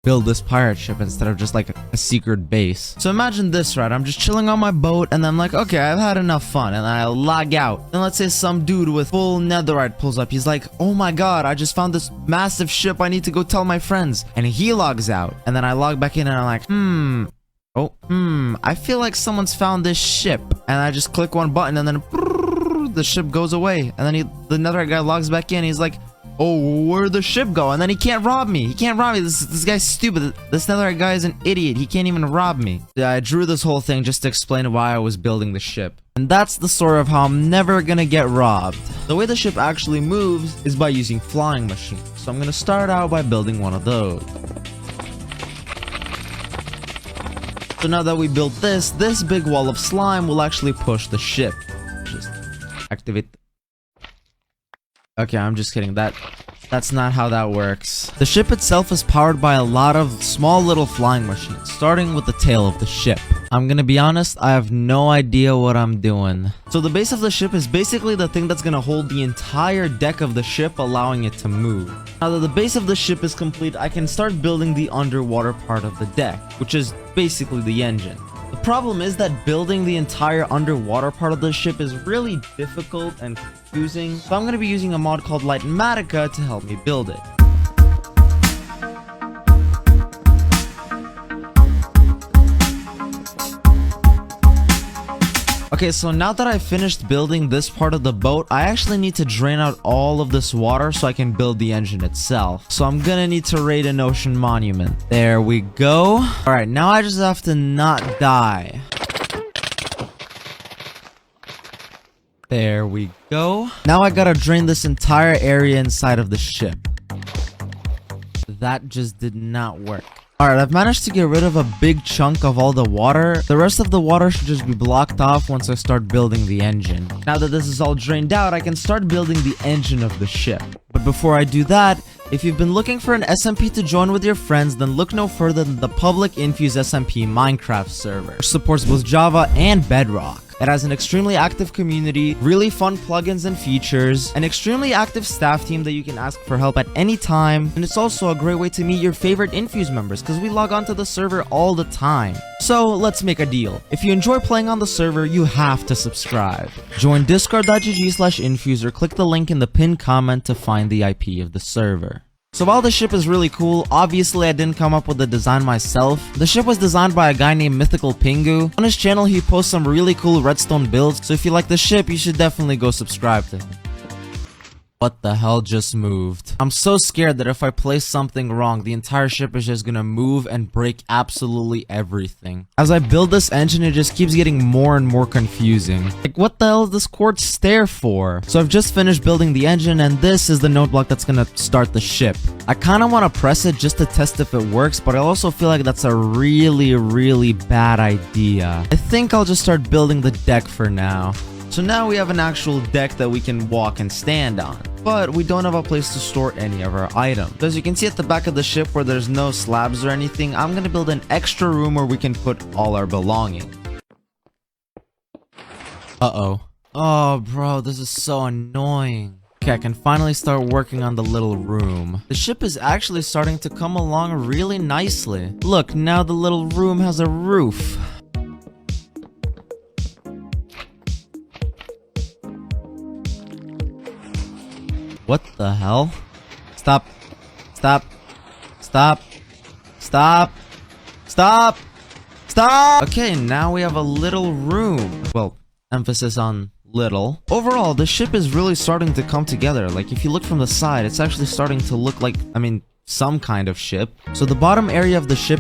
build this pirate ship instead of just like a secret base. So imagine this, right? I'm just chilling on my boat and I'm like, okay, I've had enough fun, and then I log out. Then let's say some dude with full netherite pulls up. He's like, oh my god, I just found this massive ship. I need to go tell my friends. And he logs out. And then I log back in and I'm like, I feel like someone's found this ship. And I just click one button and then the ship goes away. And then the netherite guy logs back in. He's like, oh, where'd the ship go? And then he can't rob me. He can't rob me. This guy's stupid. This netherite guy is an idiot. He can't even rob me. Yeah, I drew this whole thing just to explain why I was building the ship. And that's the story of how I'm never gonna get robbed. The way the ship actually moves is by using flying machines. So I'm gonna start out by building one of those. So now that we built this big wall of slime will actually push the ship. Just activate. Okay, I'm just kidding. That's not how that works. The ship itself is powered by a lot of small little flying machines, starting with the tail of the ship. I'm gonna be honest, I have no idea what I'm doing. So the base of the ship is basically the thing that's gonna hold the entire deck of the ship, allowing it to move. Now that the base of the ship is complete, I can start building the underwater part of the deck, which is basically the engine. The problem is that building the entire underwater part of the ship is really difficult and confusing, so I'm going to be using a mod called Lightmatica to help me build it. Okay, so now that I finished building this part of the boat, I actually need to drain out all of this water so I can build the engine itself. So I'm gonna need to raid an ocean monument. There we go. Alright, now I just have to not die. There we go. Now I gotta drain this entire area inside of the ship. That just did not work. Alright, I've managed to get rid of a big chunk of all the water. The rest of the water should just be blocked off once I start building the engine. Now that this is all drained out, I can start building the engine of the ship. But before I do that, if you've been looking for an SMP to join with your friends, then look no further than the public Infuse SMP Minecraft server, which supports both Java and Bedrock. It has an extremely active community, really fun plugins and features, an extremely active staff team that you can ask for help at any time, and it's also a great way to meet your favorite Infuse members because we log onto the server all the time. So let's make a deal. If you enjoy playing on the server, you have to subscribe. Join discord.gg/infuse or click the link in the pinned comment to find the IP of the server. So while the ship is really cool, obviously I didn't come up with the design myself. The ship was designed by a guy named Mythical Pingu. On his channel he posts some really cool redstone builds, so if you like the ship, you should definitely go subscribe to him. What the hell just moved? I'm so scared that if I place something wrong, the entire ship is just gonna move and break absolutely everything. As I build this engine, it just keeps getting more and more confusing. Like, what the hell is this quartz stair for? So I've just finished building the engine, and this is the node block that's gonna start the ship. I kinda wanna press it just to test if it works, but I also feel like that's a really bad idea. I think I'll just start building the deck for now. So now we have an actual deck that we can walk and stand on, but we don't have a place to store any of our items. As you can see at the back of the ship where there's no slabs or anything, I'm gonna build an extra room where we can put all our belongings. Uh-oh. Oh, bro, this is so annoying. Okay, I can finally start working on the little room. The ship is actually starting to come along really nicely. Look, now the little room has a roof. What the hell? Stop. Stop. Stop. Stop. Stop. Stop! Okay, now we have a little room. Well, emphasis on little. Overall, the ship is really starting to come together. Like, if you look from the side, it's actually starting to look like, some kind of ship. So the bottom area of the ship